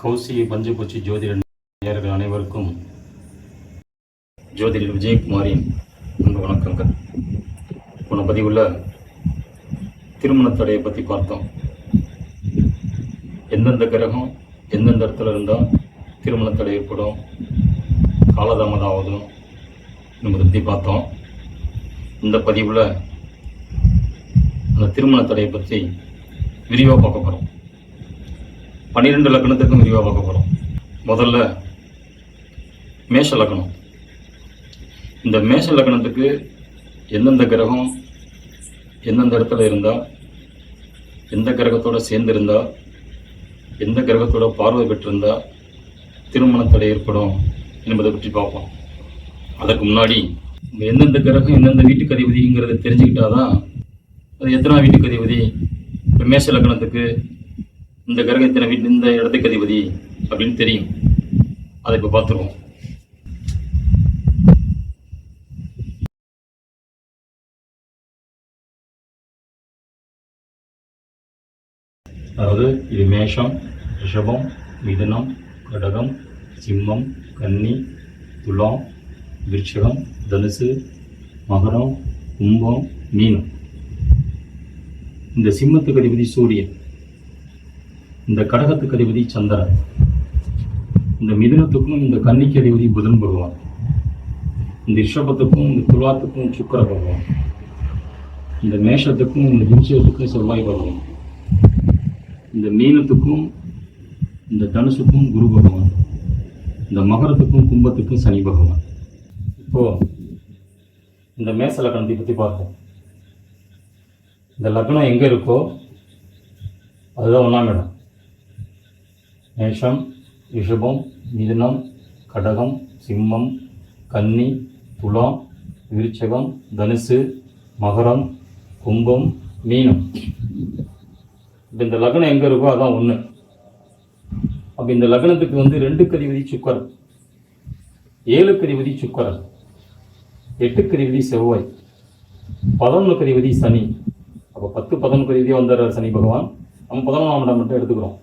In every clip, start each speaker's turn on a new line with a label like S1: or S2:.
S1: கௌசிக பஞ்சபூச்சி ஜோதிட நேயர்கள் அனைவருக்கும் ஜோதிடர் விஜயகுமாரின் அன்பு வணக்கங்கள். போன பதிவுள்ள திருமண தடையை பற்றி பார்த்தோம். எந்தெந்த கிரகம் எந்தெந்த இடத்துல இருந்தால் திருமண தடை ஏற்படும், காலதாமதம் ஆகுதும் நம்ம பற்றி பார்த்தோம். இந்த பதிவில் அந்த திருமண தடையை பற்றி விரிவாக பார்க்க போகிறோம். 12 லக்னத்துக்கும் விரிவாக பார்க்க போகிறோம். முதல்ல மேஷ லக்னம். இந்த மேஷ லக்னத்துக்கு எந்தெந்த கிரகம் எந்தெந்த இடத்துல இருந்தால், எந்த கிரகத்தோடு சேர்ந்திருந்தா, எந்த கிரகத்தோட பார்வை பெற்றிருந்தா திருமண தடை ஏற்படும் என்பதை பற்றி பார்ப்போம். அதற்கு முன்னாடி எந்தெந்த கிரகம் எந்தெந்த வீட்டுக்கு அதிபதிங்கிறத தெரிஞ்சுக்கிட்டாதான் அது எத்தனை வீட்டுக்கு அதிபதி, இப்போ மேஷ லக்னத்துக்கு இந்த கிரகம் இத்தனை வீட்டு இந்த இடத்துக்கு அதிபதி அப்படின்னு தெரியும். அதை இப்போ பார்த்துருவோம். அதாவது இது மேஷம், ரிஷபம், மிதுனம், கடகம், சிம்மம், கன்னி, துலாம், விருச்சிகம், தனுசு, மகரம், கும்பம், மீனம். இந்த சிம்மத்துக்கு அதிபதி சூரியன், இந்த கடகத்துக்கு அதிபதி சந்திரன், இந்த மிதுனத்துக்கும் இந்த கன்னிக்கு அதிபதி புதன் பகவான், இந்த ரிஷபத்துக்கும் இந்த துலாத்துக்கும் சுக்கிர பகவான், இந்த மேஷத்துக்கும் இந்த விருச்சிகத்துக்கும் செவ்வாய் பகவான், இந்த மீனத்துக்கும் இந்த தனுசுக்கும் குரு பகவான், இந்த மகரத்துக்கும் கும்பத்துக்கும் சனி பகவான். இப்போ இந்த மேச லக்னத்தை பற்றி பார்ப்போம். இந்த லக்னம் எங்கே இருக்கோ அதுதான் 1ஆம் இடம். மேஷம், ரிஷபம், மிதுனம், கடகம், சிம்மம், கன்னி, துலாம், விருச்சிகம், தனுசு, மகரம், கும்பம், மீனம். இப்போ இந்த லக்னம் எங்கே இருக்கோ அதான் 1. அப்போ இந்த லக்னத்துக்கு 2க்கு அதிபதி சுக்கிரன், 7க்கு அதிபதி சுக்கிரன், 8க்கு அதிபதி செவ்வாய், 11க்கு அதிபதி சனி. அப்போ 10, 11க்கு அதிபதியாக வந்துடுறார் சனி பகவான். நம்ம 11ஆம் இடம் மட்டும் எடுத்துக்கிறோம்.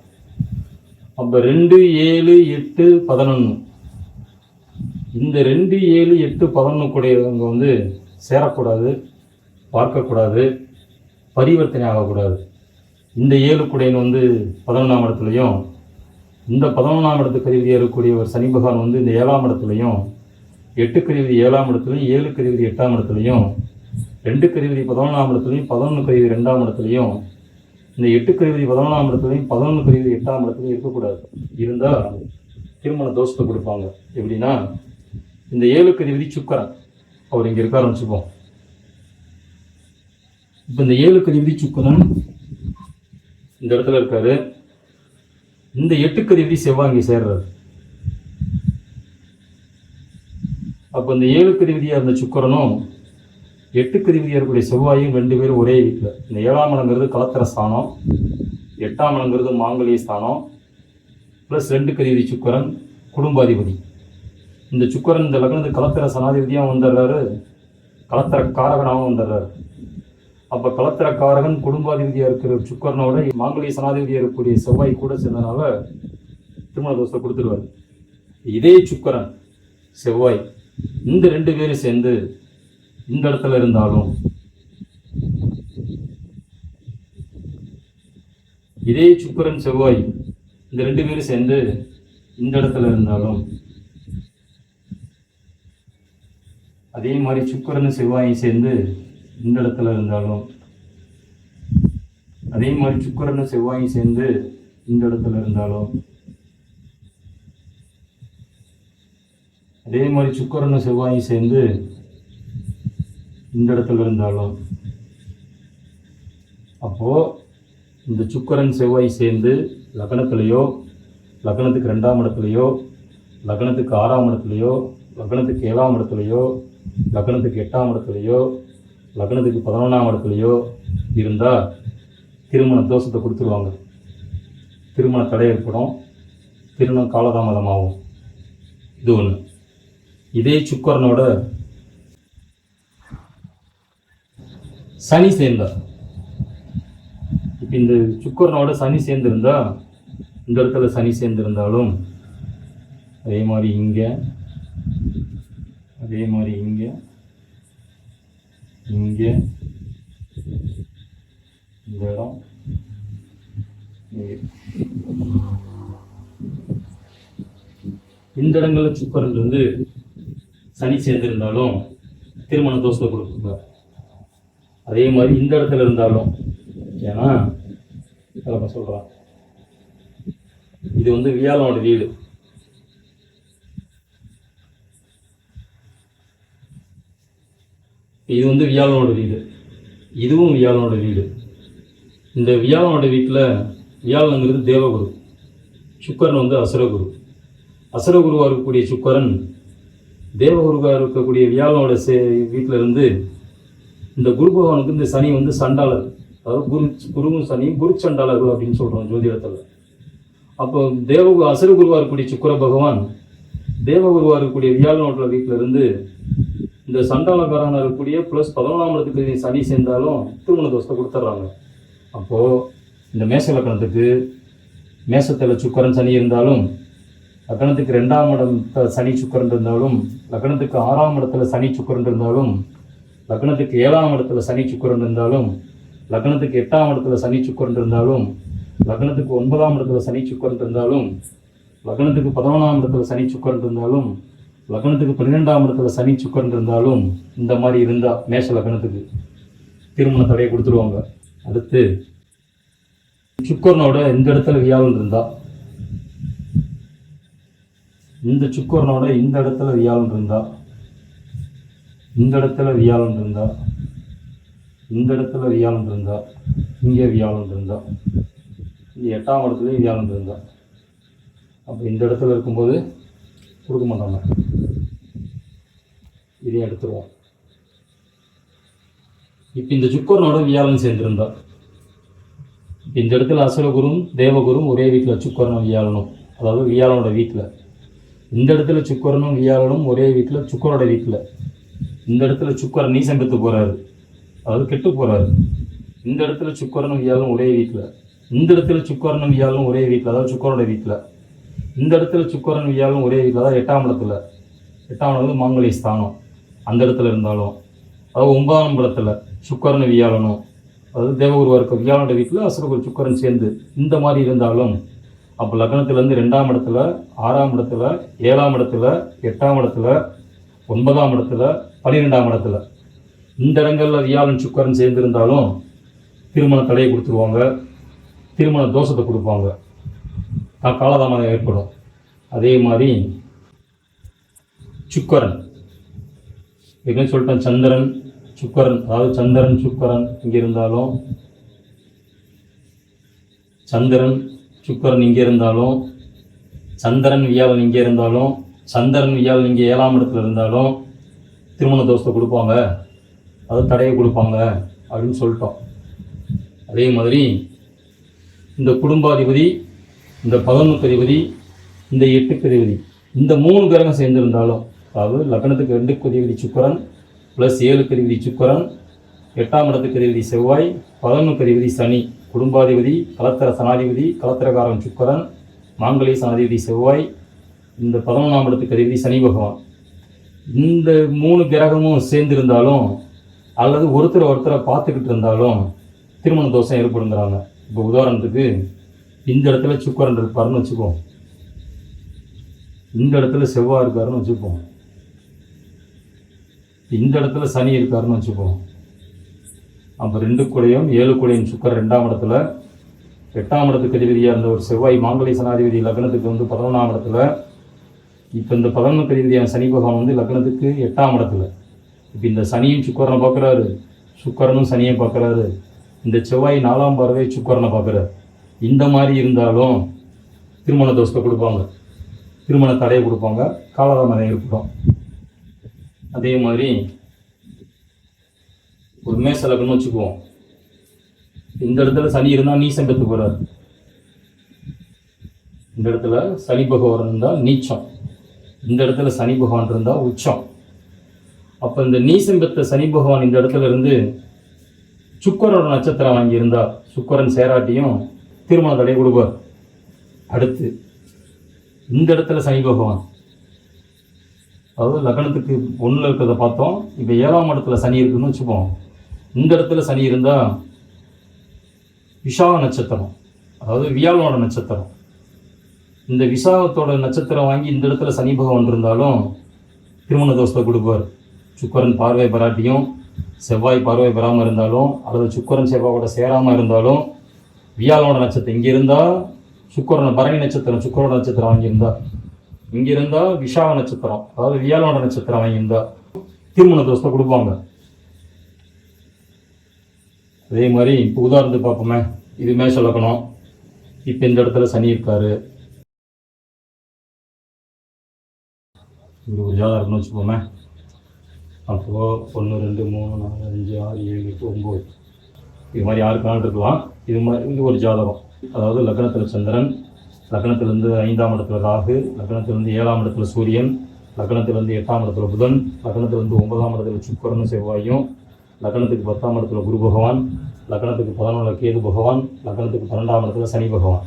S1: அப்போ 2, 7, 8, 11. இந்த 2, 7, 8, 11 கூடியவங்க சேரக்கூடாது, பார்க்கக்கூடாது, பரிவர்த்தனை ஆகக்கூடாது. இந்த 7 கூடையன் 11ஆம் இடத்துலையும், இந்த 11ஆம் இடத்துக்கு அதிபதியாக இருக்கக்கூடிய ஒரு சனி பகவான் இந்த 7ஆம் இடத்துலையும், 8க்கு அதிபதி 7ஆம் இடத்துலையும், 7க்கு அதிபதி 8ஆம் இடத்துலையும், 2க்கு அதிபதி 11ஆம் இடத்துலையும், 11க்கு அதிபதி 2ஆம் இடத்துலையும், இந்த 8க்கு அதிபதி 11ஆம் இடத்துலையும், 11க்கு அதிபதி 8ஆம் இடத்துலையும் இருக்கக்கூடாது. இருந்தால் திருமண தோஷத்தை கொடுப்பாங்க. எப்படின்னா, இந்த 7க்கு அதிபதி சுக்கிரன், அவர் இங்கே இருக்காருன்னு வச்சுப்போம். இப்போ இந்த 7க்கு அதிபதி சுக்கிரன் இந்த இடத்துல இருக்காரு. இந்த 8க்கு அதிபதி செவ்வாய் இங்கே சேர்றாரு. அப்போ இந்த 7க்கு அதிபதியாக இருந்த சுக்கிரனும் 8க்கு அதிபதியாக இருக்கக்கூடிய செவ்வாயும் 2 பேரும் ஒரே வீட்டில். இந்த 7ஆம் இடங்கிறது கலத்திர ஸ்தானம், 8ஆம் இடங்கிறது மாங்கல்ய ஸ்தானம், ப்ளஸ் 2க்கு அதிபதி சுக்கிரன் குடும்பாதிபதி. இந்த சுக்கிரன் இந்த லக்னத்துக்கு கலத்திர சனாதிபதியாக வந்துடுறாரு, கலத்திர காரகனாகவும் வந்துடுறாரு. அப்போ கலத்திர காரகன் குடும்பாதிபதியாக இருக்கிற சுக்கிரனோட மாங்கல்ய சனாதிபதியாக இருக்கக்கூடிய செவ்வாய் கூட சேர்ந்தனால திருமண தோஷத்தை கொடுத்துருவார். இதே சுக்கிரன் செவ்வாய் இந்த 2 பேரும் சேர்ந்து இந்த இடத்துல இருந்தாலும், இதே சுக்கிரன் செவ்வாய் இந்த 2 பேரும் சேர்ந்து இந்த இடத்துல இருந்தாலும், அதே மாதிரி சுக்கிரன் செவ்வாயும் சேர்ந்து இந்த இடத்துல இருந்தாலும், அதே மாதிரி சுக்கிரன் செவ்வாயும் சேர்ந்து இந்த இடத்துல இருந்தாலும், அதே மாதிரி சுக்கிரன் செவ்வாயும் சேர்ந்து இந்த இடத்துல இருந்தாலும், அப்போது இந்த சுக்கிரன் செவ்வாய் சேர்ந்து லக்னத்திலேயோ, லக்னத்துக்கு 2ஆம் இடத்துலையோ, லக்னத்துக்கு 6ஆம் இடத்துலையோ, லக்னத்துக்கு 7ஆம் இடத்துலையோ, லக்னத்துக்கு 8ஆம் இடத்துலையோ, லக்னத்துக்கு 11ஆம் இடத்துலையோ இருந்தால் திருமண தோஷத்தை கொடுத்துருவாங்க. திருமண தடை ஏற்படும், திருமணம் காலதாமதமாகும். இது ஒன்று. இதே சுக்கிரனோட சனி சேர்ந்தார். இப்போ இந்த சுக்கிரனோட சனி சேர்ந்திருந்தா இந்த இடத்துல சனி சேர்ந்திருந்தாலும் அதே மாதிரி இங்கே, அதே மாதிரி இங்கே, இங்கே, இந்த இடம், இந்த இடங்களில் சுக்கரன் இருந்து சனி சேர்ந்திருந்தாலும் திருமண தோஷத்தை கொடுக்குங்க. அதே மாதிரி இந்த இடத்துல இருந்தாலும், ஏன்னா சொல்கிறேன், இது வந்து வியாழனோட வீடு. இது வந்து வியாழனோட வீடு, இதுவும் வியாழனோட வீடு. இந்த வியாழனோட வீட்டில் வியாழனுங்கிறது தேவகுரு, சுக்கரன் வந்து அசுரகுரு. அசுரகுருவாக இருக்கக்கூடிய சுக்கரன் தேவகுருவாக இருக்கக்கூடிய வியாழனோட வீட்டில் இருந்து இந்த குரு பகவானுக்கு இந்த சனி வந்து சண்டாளர், அதாவது குருவும் சனியும் குரு சண்டாளர்கள் அப்படின்னு சொல்கிறோம் ஜோதிடத்தில். அப்போ அசுரகுருவாக இருக்கக்கூடிய சுக்கர பகவான் தேவகுருவாக இருக்கக்கூடிய வியாழனோட வீட்டில் இருந்து இந்த சண்டாளக்காரன் இருக்கக்கூடிய ப்ளஸ் 11ஆம் இடத்துக்கு சனி சேர்ந்தாலும் திருமண தோஷத்தை கொடுத்துட்றாங்க. அப்போது இந்த மேச லக்கணத்துக்கு மேசத்தில் சுக்கரன் சனி இருந்தாலும், லக்கணத்துக்கு 2ஆம் இடம் சனி சுக்கரன் இருந்தாலும், லக்கணத்துக்கு 6ஆம் இடத்துல சனி சுக்கரன் இருந்தாலும், லக்கணத்துக்கு 7ஆம் இடத்துல சனி சுக்கரன் இருந்தாலும், லக்கணத்துக்கு 8ஆம் இடத்துல சனி சுக்கரன் இருந்தாலும், லக்கணத்துக்கு 9ஆம் இடத்துல சனி சுக்கரன் இருந்தாலும், லக்கணத்துக்கு 11ஆம் இடத்துல சனி சுக்கரன் இருந்தாலும், லக்னத்துக்கு 12ஆம் இடத்துல சனி சுக்கரன் இருந்தாலும், இந்த மாதிரி இருந்தால் மேஷ லக்னத்துக்கு திருமண தடையை கொடுத்துருவாங்க. அடுத்து சுக்கரனோட இந்த இடத்துல வியாழன் இருந்தால், இந்த சுக்கரனோட இந்த இடத்துல வியாழன் இருந்தால், இந்த இடத்துல வியாழன் இருந்தால், இந்த இடத்துல வியாழன் இருந்தால், இங்கே வியாழன் இருந்தால், இது 8ஆம் இடத்துலேயும் வியாழன் இருந்தால், அப்போ இந்த இடத்துல இருக்கும்போது கொடுக்க மாட்டாங்க. இதையும் எடுத்துருவோம். இப்போ இந்த சுக்கரனோட வியாழன் சேர்ந்திருந்தா, இந்த இடத்துல அசுரகுரும் தேவகுரும் ஒரே வீட்டில் சுக்கரனும் வியாழனும், அதாவது வியாழனோட வீட்டில். இந்த இடத்துல சுக்கரனும் வியாழனும் ஒரே வீட்டில் சுக்கரோட வீட்டில். இந்த இடத்துல சுக்கரன் நீசம் பெற்று போகிறாரு, அதாவது கெட்டு போகிறாரு. இந்த இடத்துல சுக்கரனும் வியாழனும் ஒரே வீட்டில். இந்த இடத்துல சுக்கரனும் வியாழனும் ஒரே வீட்டில், அதாவது சுக்கரோட வீட்டில். இந்த இடத்துல சுக்கரன் வியாழனும் ஒரே வீட்டில், அதாவது 8ஆம் இடத்துல. 8ஆம் இடம் வந்து மாங்கல்ய ஸ்தானம். அந்த இடத்துல இருந்தாலும், அதாவது 9ஆம் இடத்துல சுக்கரன் வியாழனும், அதாவது தேவகுருவாக இருக்க வியாழனோட வீட்டில் அசுரகுரு சுக்கரன் சேர்ந்து இந்த மாதிரி இருந்தாலும், அப்போ லக்னத்துலேருந்து 2ஆம் இடத்துல, 6ஆம் இடத்துல, 7ஆம் இடத்துல, 8ஆம் இடத்துல, 9ஆம் இடத்துல, 12ஆம் இடத்துல இந்த இடங்களில் வியாழன் சுக்கரன் சேர்ந்திருந்தாலும் திருமண தடையை கொடுத்துருவாங்க, திருமண தோஷத்தை கொடுப்பாங்க, காலதாமதம் ஏற்படும். அதே மாதிரி சுக்கரன் என்ன சொல்லிட்டேன், சந்திரன் சுக்கரன், அதாவது சந்திரன் சுக்கரன் இங்கே இருந்தாலும், சந்திரன் சுக்கரன் இங்கே இருந்தாலும், சந்திரன் வியாழன் இங்கே இருந்தாலும், சந்திரன் வியாழன் இங்கே 7ஆம் இடத்துல இருந்தாலும் திருமண தோஷத்தை கொடுப்பாங்க, அது தடையை கொடுப்பாங்க அப்படின்னு சொல்லிட்டோம். அதே மாதிரி இந்த குடும்பாதிபதி, இந்த 11க்கு அதிபதி, இந்த 8க்கு அதிபதி, இந்த 3 கிரகம் சேர்ந்திருந்தாலும், அதாவது லக்னத்துக்கு 2க்கு அதிபதி சுக்கரன் ப்ளஸ் 7க்கு அதிபதி சுக்கரன், 8ஆம் இடத்துக்கு அதிபதி செவ்வாய், 11க்கு அதிபதி சனி, குடும்பாதிபதி, கலத்திர சனாதிபதி, கலத்திரகாரன் சுக்கரன், மாங்கல்ய சனாதிபதி செவ்வாய், இந்த 11ஆம் இடத்துக்கு அதிபதி சனி பகவான். இந்த 3 கிரகமும் சேர்ந்திருந்தாலும் அல்லது ஒருத்தரை பார்த்துக்கிட்டு இருந்தாலும் திருமண தோஷம் ஏற்படுங்கிறாங்க. இப்போ உதாரணத்துக்கு இந்த இடத்துல சுக்கரன் இருப்பாருன்னு வச்சுப்போம், இந்த இடத்துல செவ்வாய் இருக்காருன்னு வச்சுப்போம், இந்த இடத்துல சனி இருக்காருன்னு வச்சுப்போம். அப்போ 2 கூடையும் 7 கூடையும் சுக்கரன் 2ஆம் இடத்துல, 8ஆம் இடத்துக்கு அதிபதியாக இருந்த ஒரு செவ்வாய் மாங்கல்ய சனாதிபதி லக்னத்துக்கு வந்து 11ஆம் இடத்துல. இப்போ இந்த 11க்கு அதிபதியான சனி பகவான் வந்து லக்னத்துக்கு 8ஆம் இடத்துல. இப்போ இந்த சனியும் சுக்கரனை பார்க்குறாரு, சுக்கரனும் சனியை பார்க்குறாரு, இந்த செவ்வாய் 4ஆம் பார்வை சுக்கரனை பார்க்குறாரு. இந்த மாதிரி இருந்தாலும் திருமண தோஷத்தை கொடுப்பாங்க, திருமண தடையை கொடுப்பாங்க, காலதாமதம் ஏற்படும். அதே மாதிரி ஒரு மேச லக்னம்னு வச்சுக்குவோம், இந்த இடத்துல சனி இருந்தால் நீசம் பெற்று போகிறார், இந்த இடத்துல சனி பகவான் இருந்தால் நீச்சம், இந்த இடத்துல சனி பகவான் இருந்தால் உச்சம். அப்போ இந்த நீசம் பெற்ற சனி பகவான் இந்த இடத்துல இருந்து சுக்கரோட நட்சத்திரம் வாங்கி இருந்தால் சுக்கரன் சேராட்டியும் திருமண தடை கொடுப்பார். அடுத்து இந்த இடத்துல சனி பகவான், அதாவது லக்னத்துக்கு 1 இருக்கிறத பார்த்தோம். இப்போ 7ஆம் இடத்துல சனி இருக்குன்னு வச்சுப்போம். இந்த இடத்துல சனி இருந்தால் விசாக நட்சத்திரம், அதாவது வியாழனோட நட்சத்திரம். இந்த விசாகத்தோட நட்சத்திரம் வாங்கி இந்த இடத்துல சனி பகவான் இருந்தாலும் திருமண தோஷத்தை கொடுப்பார். சுக்கிரன் பார்வை பெறாட்டியும் செவ்வாய் பார்வை பெறாமல் இருந்தாலும், அல்லது சுக்கிரன் செவ்வாயோட சேராமல் இருந்தாலும், வியாழனோட நட்சத்திரம் இங்கே இருந்தால் சுக்கிரன் பரணி நட்சத்திரம் சுக்கிரோட நட்சத்திரம் வாங்கியிருந்தா, இங்கே இருந்தால் விஷாக நட்சத்திரம் அதாவது வியாழனோட நட்சத்திரம் வாங்கியிருந்தா திருமண தோஷத்தை கொடுப்பாங்க. அதே மாதிரி இப்போ உதாரணத்துக்கு பார்ப்போமே, இது மேஷ லக்னம். இப்போ இந்த இடத்துல சனி இருக்காரு. இது ஒரு ஜாதகம்னு வச்சுப்போமே. அப்போது 1 2 3 4 5 6 7 8 9 இது மாதிரி 6 நாள் இருக்கலாம். இது ஒரு ஜாதகம். அதாவது லக்னத்தில் சந்திரன், லக்னத்திலிருந்து 5ஆம் இடத்துல ராகு, லக்னத்திலிருந்து 7ஆம் இடத்துல சூரியன், லக்னத்திலிருந்து 8ஆம் இடத்துல புதன், லக்னத்திலிருந்து 9ஆம் இடத்துல சுக்கிரனும் செவ்வாயும், லக்னத்துக்கு 10ஆம் இடத்துல குரு பகவான், லக்னத்துக்கு 11 கேது பகவான், லக்னத்துக்கு 12ஆம் இடத்துல சனி பகவான்.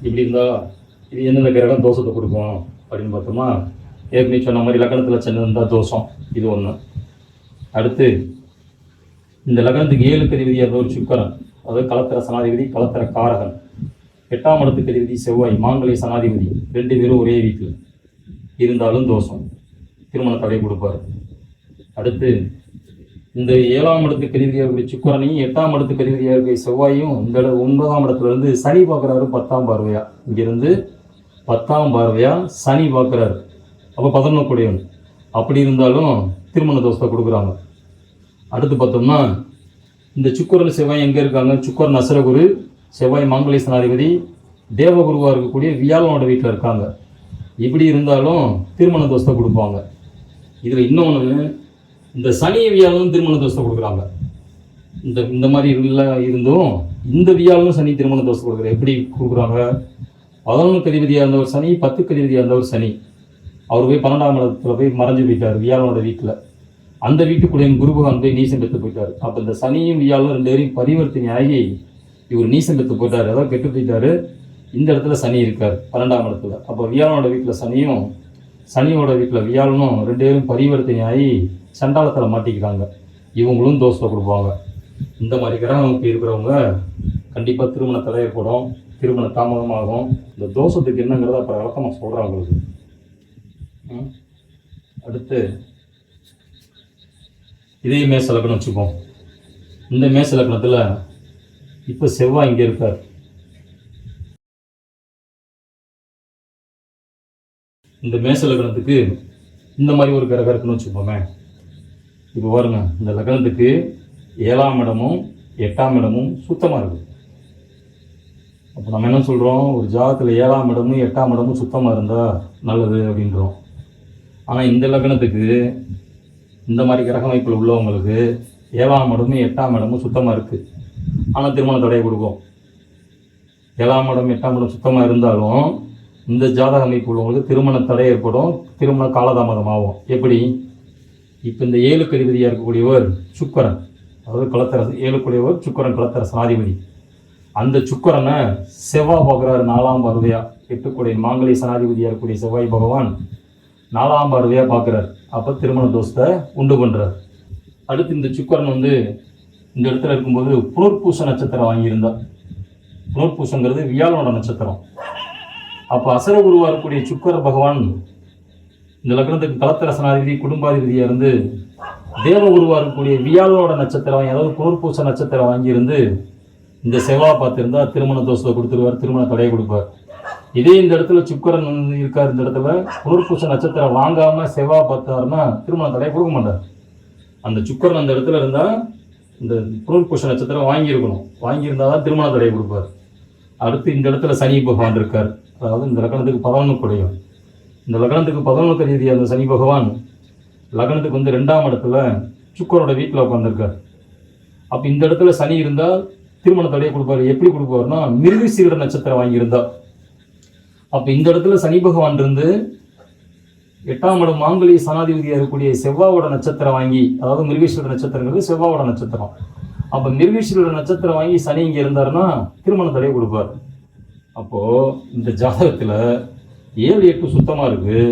S1: இப்படி இருந்தால் இது எந்தெந்த கிரகம் தோஷத்தை கொடுக்கும் அப்படின்னு பார்த்தோம்னா, ஏற்கனவே சொன்ன மாதிரி லக்னத்தில் சந்திரன் இருந்தால் தோஷம், இது ஒன்று. அடுத்து இந்த லக்னத்துக்கு 7க்கு அதிபதியாக ஒரு சுக்கிரன், அதாவது கலத்திர சனாதிபதி, கலத்திர காரகன். 8ஆம் இடத்துக்கு அதிபதி செவ்வாய், மாங்கல்ய சனாதிபதி. 2 பேரும் ஒரே வீட்டில் இருந்தாலும் தோஷம், திருமண தடை கொடுப்பார். அடுத்து இந்த 7ஆம் இடத்துக்கு அதிபதியாக இருக்கக்கூடிய சுக்கிரனையும் 8ஆம் இடத்துக்கு அதிபதியாக இருக்கிற செவ்வாயும் இந்த 9ஆம் இடத்துல இருந்து சனி பார்க்குறாரு. 10ஆம் பார்வையா, இங்கிருந்து 10ஆம் பார்வையா சனி பார்க்குறாரு. அப்போ 11 கூடியவன். அப்படி இருந்தாலும் திருமண தோஷத்தை கொடுக்குறாங்க. அடுத்து பார்த்தோம்னா இந்த சுக்கிரன் செவ்வாய் எங்கே இருக்காங்க? சுக்கிரன் அசுரகுரு, செவ்வாய் மாங்கல்ய சனாதிபதி, தேவகுருவாக இருக்கக்கூடிய வியாழனோட வீட்டில் இருக்காங்க. இப்படி இருந்தாலும் திருமண தோஷத்தை கொடுப்பாங்க. இதில் இன்னொன்று, இந்த சனி வியாழனும் திருமண தோஷத்தை கொடுக்குறாங்க. இந்த மாதிரி இருந்தும் இந்த வியாழனும் சனி திருமண தோஷத்தை கொடுக்குறாங்க. எப்படி கொடுக்குறாங்க? 11க்கு அதிபதியாக இருந்தவர் சனி, 10க்கு அதிபதியாக இருந்தவர் சனி. அவர் போய் 12ஆம் இடத்துல போய் மறைஞ்சு போயிட்டார் வியாழனோட வீட்டில். அந்த வீட்டுக்குள்ளே குரு பகவான் போய் நீசம் பெற்று போயிட்டார். அப்போ இந்த சனியும் வியாழனும் 2 பேரையும் பரிவர்த்தனை ஆகி இவர் நீசம் பெற்று போயிட்டார், அதாவது கெட்டு போயிட்டாரு. இந்த இடத்துல சனி இருக்கார் 12ஆம் இடத்துல. அப்போ வியாழனோட வீட்டில் சனியும் சனியோட வீட்டில் வியாழனும் 2 பேரும் பரிவர்த்தனை ஆகி சண்டாளத்தில் மாட்டிக்கிறாங்க. இவங்களும் தோஷத்தை கொடுப்பாங்க. இந்த மாதிரி கிரகங்களுக்கு இருக்கிறவங்க கண்டிப்பாக திருமண தடை ஏற்படும், திருமண தாமதமாகும். இந்த தோஷத்துக்கு என்னங்கிறத அப்புறம் விளக்கமாக சொல்கிறேன் உங்களுக்கு. அடுத்து இதே மேச லக்னம் வச்சுப்போம். இந்த மேச லக்னத்தில் இப்போ செவ்வாய் இங்கே இருக்கார். இந்த மேச லக்னத்துக்கு இந்த மாதிரி ஒரு கிரகம் இருக்குன்னு வச்சுப்போமே. இப்போ பாருங்க, இந்த லக்னத்துக்கு 7ஆம் இடமும் 8ஆம் இடமும் சுத்தமாக இருக்குது. அப்போ நம்ம என்ன சொல்கிறோம்? ஒரு ஜாதகத்தில் 7ஆம் இடமும் 8ஆம் இடமும் சுத்தமாக இருந்தால் நல்லது அப்படின்றோம். ஆனால் இந்த லக்னத்துக்கு இந்த மாதிரி கிரக அமைப்பில் உள்ளவங்களுக்கு 7ஆம் இடமும் 8ஆம் இடமும் சுத்தமாக இருக்குது. ஆனால் திருமண தடையை கொடுக்கும். 7ஆம் இடம் 8ஆம் இடம் சுத்தமாக இருந்தாலும் இந்த ஜாதக அமைப்பு உள்ளவங்களுக்கு திருமண தடை ஏற்படும், திருமண காலதாமதம் ஆகும். எப்படி? இப்போ இந்த 7க்கு அதிபதியாக இருக்கக்கூடியவர் சுக்கிரன், அதாவது கலத்தர 7க்குடையவர் சுக்கிரன், கலத்தர சனாதிபதி. அந்த சுக்கிரனை செவ்வாய் பார்க்குறாரு 4ஆம் பார்வையா. 8க்குடைய மாங்கல்ய சனாதிபதியாக இருக்கக்கூடிய செவ்வாய் பகவான் 4ஆம் பார்வையாக பார்க்குறார். அப்போ திருமண தோஷத்தை உண்டு பண்ணுறார். அடுத்து இந்த சுக்கிரன் இந்த இடத்துல இருக்கும்போது புனர்பூச நட்சத்திரம் வாங்கியிருந்தார். புனர்பூசங்கிறது வியாழனோட நட்சத்திரம். அப்போ அசுரகுருவாக இருக்கக்கூடிய சுக்கிர பகவான் இந்த லக்னத்துக்கு கலத்திர சனாதிபதி, குடும்பாதிபதியாக இருந்து தேவகுருவாக இருக்கக்கூடிய வியாழனோட நட்சத்திரம், அதாவது புனர்பூச நட்சத்திரம் வாங்கியிருந்து இந்த செவ்வாய் பார்த்துருந்தா திருமண தோஷத்தை கொடுத்துருவார், திருமண தடையை கொடுப்பார். இதே இந்த இடத்துல சுக்கிரன் இருக்கார், இந்த இடத்துல புனர்பூச நட்சத்திரம் வாங்காமல் செவ்வாய் பார்த்தாருன்னா திருமண தடையை கொடுக்க மாட்டார். அந்த சுக்கிரன் அந்த இடத்துல இருந்தால் இந்த புனர்பூச நட்சத்திரம் வாங்கியிருக்கணும், வாங்கியிருந்தால் தான் திருமண தடையை கொடுப்பார். அடுத்து இந்த இடத்துல சனி பகவான் இருக்கார், அதாவது இந்த லக்னத்துக்கு 11 கூடையும். இந்த லக்னத்துக்கு 11 அதிபதியாக அந்த சனி பகவான் லக்னத்துக்கு 2ஆம் இடத்துல சுக்கிரனோட வீட்டில் உட்காந்துருக்கார். அப்போ இந்த இடத்துல சனி இருந்தால் திருமண தடையை கொடுப்பாரு. எப்படி கொடுப்பாருன்னா மிருகசீரிட நட்சத்திரம் வாங்கியிருந்தா. அப்போ இந்த இடத்துல சனி பகவான் இருந்து 8ஆம் இடம் மாங்கல்ய சனாதிபதியாக இருக்கக்கூடிய செவ்வாவோட நட்சத்திரம் வாங்கி, அதாவது மிருகசீரிட நட்சத்திரங்கிறது செவ்வாவோட நட்சத்திரம். அப்போ மிருகசீரிட நட்சத்திரம் வாங்கி சனி இங்கே இருந்தாருன்னா திருமண தடையை கொடுப்பார். அப்போது இந்த ஜாதகத்தில் 7, 8 சுத்தமாக இருக்குது.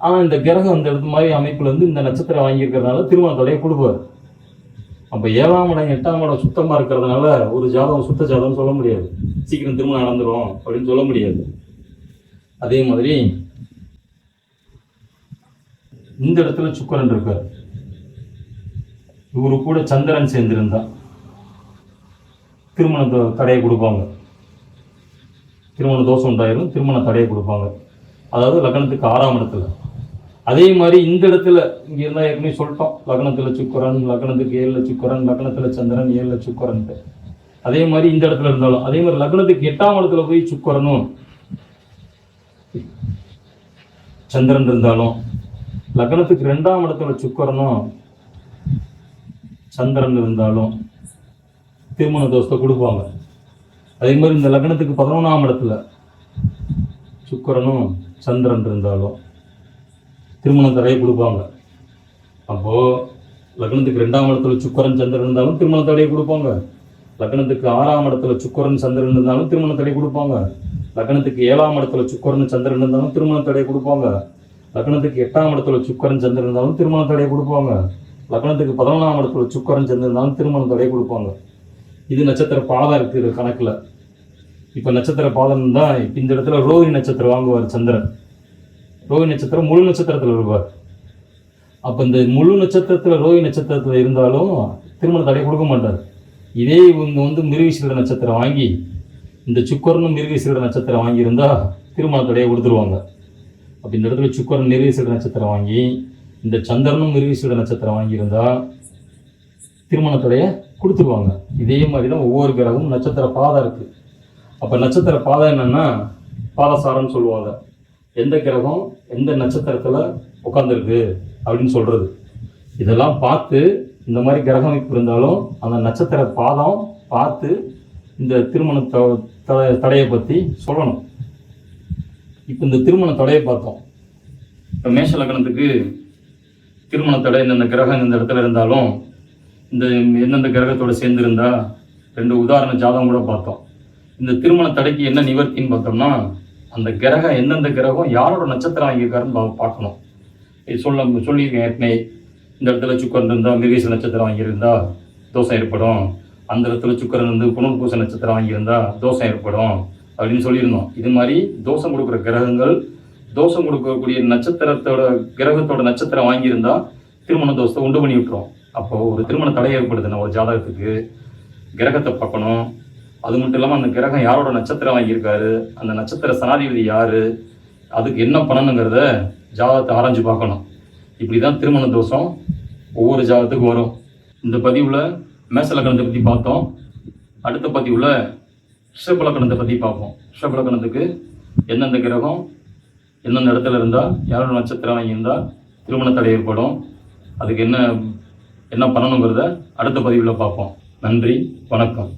S1: ஆனால் இந்த கிரகம் இந்த இடத்து மாதிரி அமைப்புலேருந்து இந்த நட்சத்திரம் வாங்கியிருக்கிறதுனால திருமண தடையை கொடுப்பார். அப்போ 7ஆம் இடம் 8ஆம் இடம் சுத்தமாக இருக்கிறதுனால ஒரு ஜாதகம் சுத்த ஜாதகம் சொல்ல முடியாது, சீக்கிரம் திருமணம் நடந்துடும் அப்படின்னு சொல்ல முடியாது. அதே மாதிரி இந்த இடத்துல சுக்கிரன் இருக்கார். இவரு கூட சந்திரன் சேர்ந்திருந்தா திருமண தடையை கொடுப்பாங்க, திருமண தோஷம் உண்டாயிரும், திருமண தடையை கொடுப்பாங்க. அதாவது லக்னத்துக்கு 6ஆம் இடத்துல. அதே மாதிரி இந்த இடத்துல இங்கே இருந்தால் ஏற்கனவே சொல்லிட்டோம், லக்னத்தில் சுக்கிரன், லக்னத்துக்கு 7ல் சுக்கிரன், லக்னத்தில் சந்திரன், 7ல் சுக்கிரன்ட்டு. அதே மாதிரி இந்த இடத்துல இருந்தாலும் அதே மாதிரி லக்னத்துக்கு 8ஆம் இடத்துல போய் சுக்கிரனும் சந்திரன் இருந்தாலும், லக்னத்துக்கு 2ஆம் இடத்துல சுக்கிரனும் சந்திரன் இருந்தாலும் திருமண தோஷத்தை கொடுப்பாங்க. அதே மாதிரி இந்த லக்னத்துக்கு 11ஆம் இடத்துல சுக்கிரனும் சந்திரன் இருந்தாலும் திருமண தடையை கொடுப்பாங்க. அப்போது லக்னத்துக்கு 2ஆம் இடத்துல சுக்கிரன் சந்திரன் இருந்தாலும் திருமண தடையை கொடுப்பாங்க. லக்னத்துக்கு 6ஆம் இடத்துல சுக்கிரன் சந்திரன் இருந்தாலும் திருமண தடை கொடுப்பாங்க. லக்னத்துக்கு 7ஆம் இடத்துல சுக்கிரன் சந்திரன் இருந்தாலும் திருமண தடையை கொடுப்பாங்க. லக்னத்துக்கு 8ஆம் இடத்துல சுக்கிரன் சந்திரன் இருந்தாலும் திருமண தடையை கொடுப்பாங்க. லக்னத்துக்கு 11ஆம் இடத்துல சுக்கிரன் சந்திரன் இருந்தாலும் திருமண தடையை கொடுப்பாங்க. இது நட்சத்திர பாதம் இருக்குது கணக்கில். இப்போ நட்சத்திர பாதம் தான் இந்த இடத்துல ரோஹிணி நட்சத்திரம் வாங்குவார் சந்திரன். ரோஹிணி நட்சத்திரம் முழு நட்சத்திரத்தில் இருப்பார். அப்போ இந்த முழு நட்சத்திரத்தில் ரோஹிணி நட்சத்திரத்தில் இருந்தாலும் திருமண தடை கொடுக்க மாட்டார். இதே இவங்க மிருகசீரிட நட்சத்திரம் வாங்கி இந்த சுக்கிரனும் மிருகசீரிட நட்சத்திரம் வாங்கியிருந்தா திருமண தடையை கொடுத்துருவாங்க. அப்போ இந்த இடத்துல சுக்கிரன் மிருகசீரிட நட்சத்திரம் வாங்கி இந்த சந்திரனும் மிருகசீரிட நட்சத்திரம் வாங்கியிருந்தா திருமண தடையை கொடுத்துருவாங்க. இதே மாதிரி தான் ஒவ்வொரு கிரகமும் நட்சத்திர பாதம் இருக்குது. அப்போ நட்சத்திர பாதம் என்னென்னா பாதசாரம்னு சொல்லுவாங்க. எந்த கிரகம் எந்த நட்சத்திரத்தில் உட்காந்துருக்கு அப்படின்னு சொல்கிறது. இதெல்லாம் பார்த்து இந்த மாதிரி கிரக அமைப்பு இருந்தாலும் அந்த நட்சத்திர பாதம் பார்த்து இந்த திருமண தடையை பற்றி சொல்லணும். இப்போ இந்த திருமண தடையை பார்த்தோம். இப்போ மேஷ லக்னத்துக்கு திருமண தடை இந்த கிரகம் இந்த இடத்துல இருந்தாலும் இந்த எந்தெந்த கிரகத்தோடு சேர்ந்துருந்தா 2 உதாரண ஜாதகம் கூட பார்த்தோம். இந்த திருமண தடைக்கு என்ன நிவர்த்தின்னு பார்த்தோம்னா அந்த கிரகம் எந்தெந்த கிரகம் யாரோட நட்சத்திரம் வாங்கியிருக்காருன்னு பார்க்கணும். இது சொல்லியிருக்கேன் ஏற்கனவே. இந்த இடத்துல சுக்கிரன் இருந்தால் மிருகசீரிட நட்சத்திரம் வாங்கியிருந்தா தோஷம் ஏற்படும். அந்த இடத்துல சுக்கிரன் வந்து புனர்பூச நட்சத்திரம் வாங்கியிருந்தா தோஷம் ஏற்படும் அப்படின்னு சொல்லியிருந்தோம். இது மாதிரி தோஷம் கொடுக்குற கிரகங்கள், தோஷம் கொடுக்கக்கூடிய கிரகத்தோட நட்சத்திரம் வாங்கியிருந்தா திருமண தோஷத்தை உண்டு பண்ணி விட்டுரும். அப்போது ஒரு திருமண தடை ஏற்படுதுன்னா ஒரு ஜாதகத்துக்கு கிரகத்தை பார்க்கணும். அது மட்டும் இல்லாமல் அந்த கிரகம் யாரோட நட்சத்திரம் வாங்கியிருக்காரு, அந்த நட்சத்திர சனாதிபதி யார், அதுக்கு என்ன பண்ணணுங்கிறத ஜாதகத்தை ஆராய்ஞ்சு பார்க்கணும். இப்படி தான் திருமண தோஷம் ஒவ்வொரு ஜாதகத்துக்கும் வரும். இந்த பதிவில் மேஷ லக்னத்தை பற்றி பார்த்தோம். அடுத்த பதிவில் ரிஷப லக்னத்தை பற்றி பார்ப்போம். ரிஷப லக்னத்துக்கு எந்தெந்த கிரகம் எந்தெந்த இடத்துல இருந்தால் யாரோட நட்சத்திரம் வாங்கியிருந்தால் திருமண தடை ஏற்படும், அதுக்கு என்ன பண்ணணுங்கிறத அடுத்த பதிவில் பார்ப்போம். நன்றி, வணக்கம்.